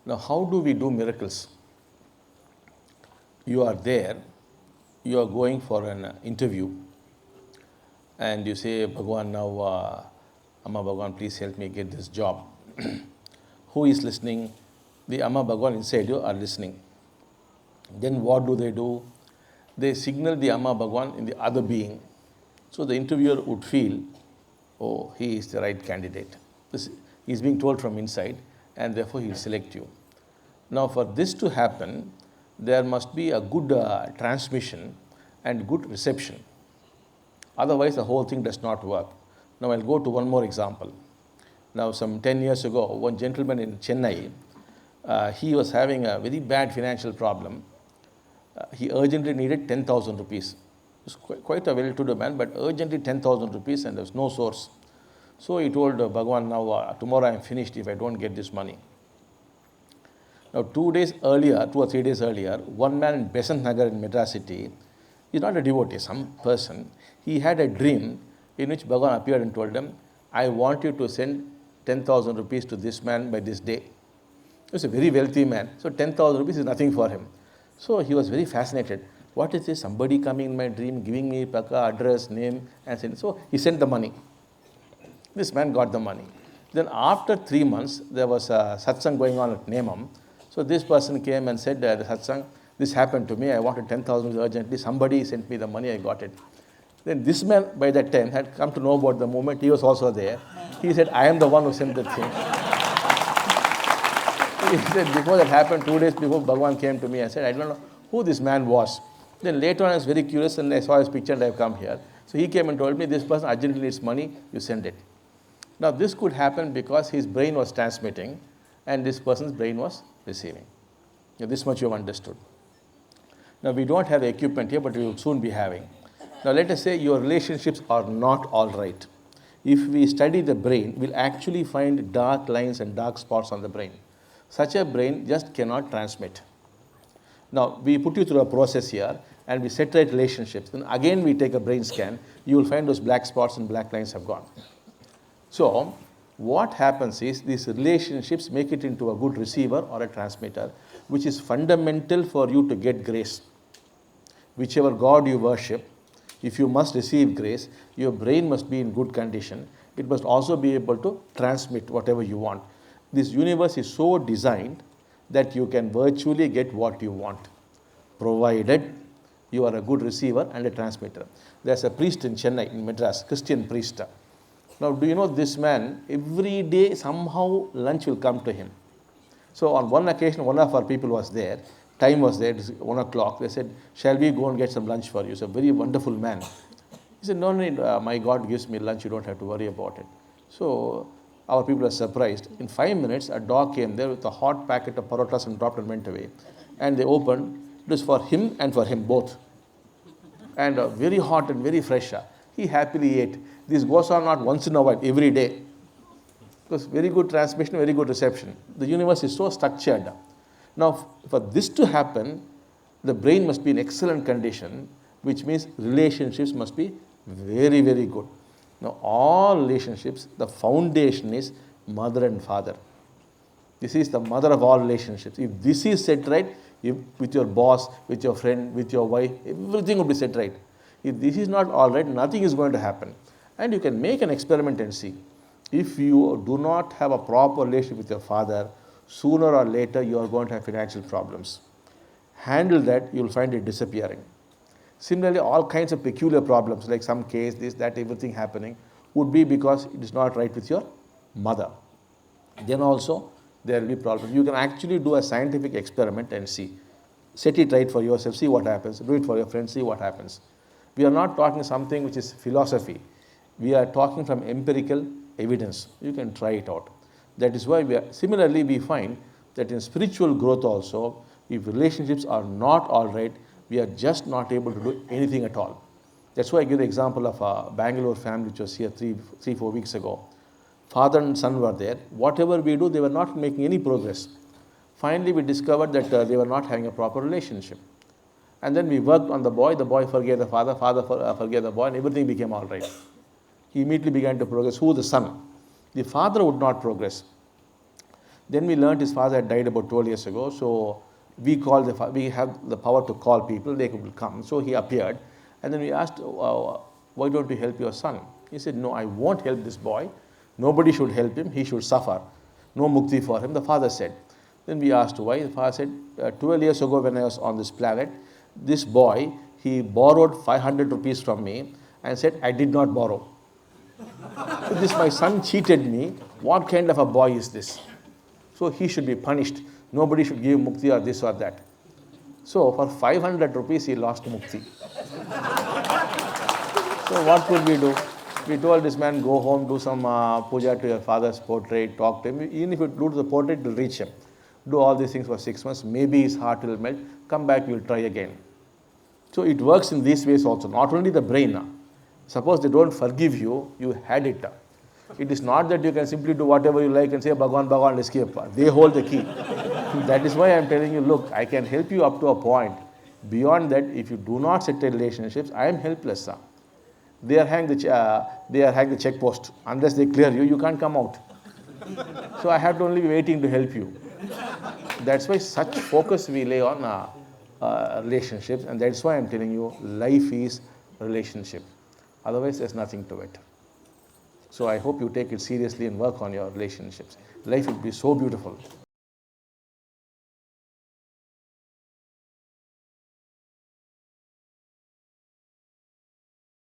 Now, how do we do miracles? You are there, you are going for an interview, and you say, Bhagavan, now, Amma Bhagavan, please help me get this job. Who is listening? The Amma Bhagavan inside you are listening. Then what do? They signal the Amma Bhagavan in the other being. So the interviewer would feel, oh, he is the right candidate. This is being told from inside, and therefore he will select you. Now, for this to happen, there must be a good transmission and good reception. Otherwise, the whole thing does not work. Now, I'll go to one more example. Now, some 10 years ago, one gentleman in Chennai, he was having a very bad financial problem. He urgently needed 10,000 rupees. He was quite a well-to-do man, but urgently 10,000 rupees, and there was no source. So he told Bhagavan, now tomorrow I am finished if I don't get this money. Now 2 or 3 days earlier, one man in Besant Nagar in Madras city, he is not a devotee, some person, he had a dream in which Bhagavan appeared and told him, I want you to send 10,000 rupees to this man by this day. He was a very wealthy man, so 10,000 rupees is nothing for him. So he was very fascinated. What is this? Somebody coming in my dream, giving me Paka, address, name, and sent. So he sent the money. This man got the money. Then after 3 months, there was a satsang going on at Nemam. So this person came and said, the satsang, this happened to me. I wanted 10,000 urgently. Somebody sent me the money. I got it. Then this man, by that time, had come to know about the movement. He was also there. He said, I am the one who sent the thing. He said, before that happened, 2 days before, Bhagavan came to me and said, I don't know who this man was. Then later on, I was very curious and I saw his picture and I have come here. So he came and told me, this person urgently needs money, you send it. Now this could happen because his brain was transmitting and this person's brain was receiving. Now, this much you have understood. Now we don't have the equipment here, but we will soon be having. Now let us say your relationships are not all right. If we study the brain, we'll actually find dark lines and dark spots on the brain. Such a brain just cannot transmit. Now, we put you through a process here and we set right relationships. Then again we take a brain scan, you will find those black spots and black lines have gone. So, what happens is these relationships make it into a good receiver or a transmitter, which is fundamental for you to get grace. Whichever God you worship, if you must receive grace, your brain must be in good condition. It must also be able to transmit whatever you want. This universe is so designed that you can virtually get what you want, provided you are a good receiver and a transmitter. There's a priest in Chennai, in Madras, Christian priest. Now, do you know this man, every day somehow lunch will come to him. So on one occasion, one of our people was there, time was there, it was 1 o'clock. They said, shall we go and get some lunch for you? He's a very wonderful man. He said, no, my God gives me lunch, you don't have to worry about it. So our people are surprised. In 5 minutes, a dog came there with a hot packet of parotas and dropped and went away. And they opened, it was for him and for him both. And very hot and very fresh. He happily ate. This goes on not once in a while, every day. Because very good transmission, very good reception. The universe is so structured. Now, for this to happen, the brain must be in excellent condition, which means relationships must be very, very good. Now, all relationships, the foundation is mother and father. This is the mother of all relationships. If this is set right, with your boss, with your friend, with your wife, everything will be set right. If this is not all right, nothing is going to happen. And you can make an experiment and see. If you do not have a proper relationship with your father, sooner or later you are going to have financial problems. Handle that, you will find it disappearing. Similarly, all kinds of peculiar problems, like some case, this, that, everything happening, would be because it is not right with your mother. Then also, there will be problems. You can actually do a scientific experiment and see. Set it right for yourself, see what happens. Do it for your friends, see what happens. We are not talking something which is philosophy. We are talking from empirical evidence. You can try it out. That is why similarly we find that in spiritual growth also, if relationships are not all right, we are just not able to do anything at all. That's why I give the example of a Bangalore family which was here 4 weeks ago. Father and son were there. Whatever we do, they were not making any progress. Finally, we discovered that they were not having a proper relationship. And then we worked on the boy forgave the father forgave the boy, and everything became all right. He immediately began to progress. Who? The son. The father would not progress. Then we learned his father had died about 12 years ago. So we have the power to call people, they will come. So he appeared. And then we asked, why don't you help your son? He said, no, I won't help this boy. Nobody should help him. He should suffer. No mukti for him, the father said. Then we asked why. The father said, 12 years ago when I was on this planet, this boy, he borrowed 500 rupees from me and said, I did not borrow. So this my son cheated me. What kind of a boy is this? So he should be punished. Nobody should give mukti or this or that. So for 500 rupees he lost mukti. So what could we do? We told this man, go home, do some puja to your father's portrait, talk to him. Even if you do to the portrait, it will reach him. Do all these things for 6 months. Maybe his heart will melt. Come back, you will try again. So it works in these ways also. Not only the brain. Suppose they don't forgive you, you had it. It is not that you can simply do whatever you like and say, Bhagavan, Bhagavan, escape. They hold the key. That is why I am telling you, look, I can help you up to a point. Beyond that, if you do not settle relationships, I am helpless. They are hanging the check post. Unless they clear you, you can't come out. So I have to only be waiting to help you. That's why such focus we lay on relationships, and that's why I'm telling you, life is relationship. Otherwise, there's nothing to it. So I hope you take it seriously and work on your relationships. Life will be so beautiful.